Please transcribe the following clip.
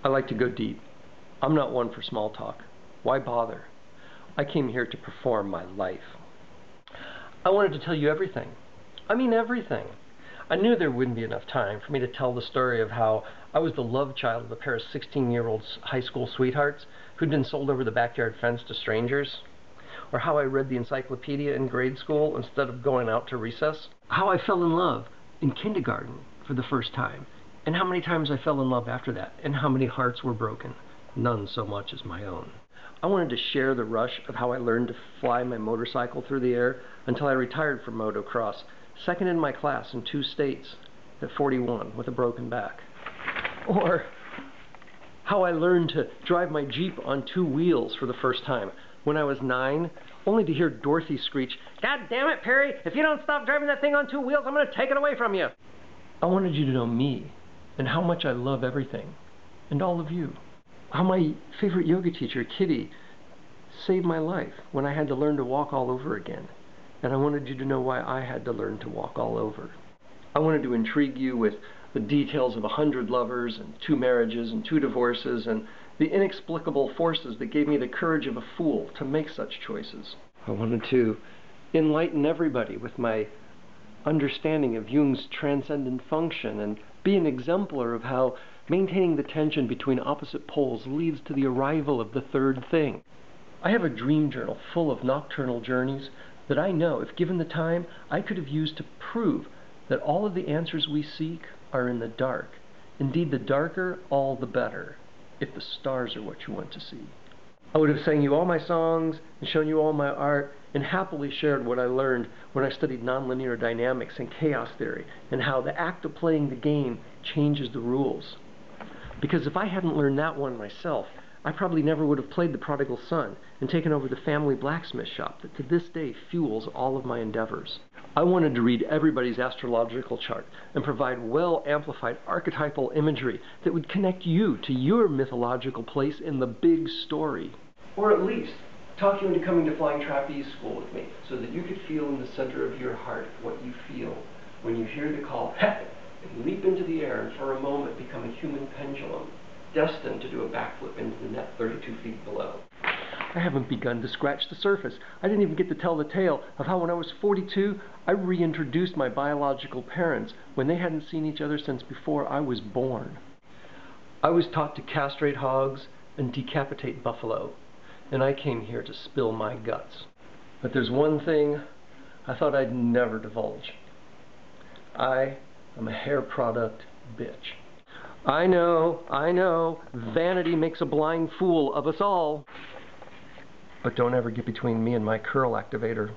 I like to go deep. I'm not one for small talk. Why bother? I came here to perform my life. I wanted to tell you everything. I mean everything. I knew there wouldn't be enough time for me to tell the story of how I was the love child of a pair of 16-year-old high school sweethearts who'd been sold over the backyard fence to strangers, or how I read the encyclopedia in grade school instead of going out to recess, how I fell in love in kindergarten for the first time, and how many times I fell in love after that, and how many hearts were broken, none so much as my own. I wanted to share the rush of how I learned to fly my motorcycle through the air until I retired from motocross, second in my class in 2 states at 41 with a broken back. Or how I learned to drive my Jeep on 2 wheels for the first time when I was 9, only to hear Dorothy screech, "God damn it, Perry, if you don't stop driving that thing on 2 wheels, I'm going to take it away from you." I wanted you to know me and how much I love everything, and all of you. How my favorite yoga teacher, Kitty, saved my life when I had to learn to walk all over again. And I wanted you to know why I had to learn to walk all over. I wanted to intrigue you with the details of 100 lovers and 2 marriages and 2 divorces and the inexplicable forces that gave me the courage of a fool to make such choices. I wanted to enlighten everybody with my understanding of Jung's transcendent function and be an exemplar of how maintaining the tension between opposite poles leads to the arrival of the third thing. I have a dream journal full of nocturnal journeys that I know, if given the time, I could have used to prove that all of the answers we seek are in the dark. Indeed, the darker, all the better, if the stars are what you want to see. I would have sang you all my songs and shown you all my art and happily shared what I learned when I studied nonlinear dynamics and chaos theory and how the act of playing the game changes the rules. Because if I hadn't learned that one myself, I probably never would have played the prodigal son and taken over the family blacksmith shop that to this day fuels all of my endeavors. I wanted to read everybody's astrological chart and provide well-amplified archetypal imagery that would connect you to your mythological place in the big story. Or at least talk you into coming to flying trapeze school with me so that you could feel in the center of your heart what you feel when you hear the call, "Heck!" and leap into the air and for a moment become a human pendulum, destined to do a backflip into the net 32 feet below. I haven't begun to scratch the surface. I didn't even get to tell the tale of how when I was 42, I reintroduced my biological parents when they hadn't seen each other since before I was born. I was taught to castrate hogs and decapitate buffalo, and I came here to spill my guts. But there's one thing I thought I'd never divulge. I am a hair product bitch. I know, vanity makes a blind fool of us all. But don't ever get between me and my curl activator.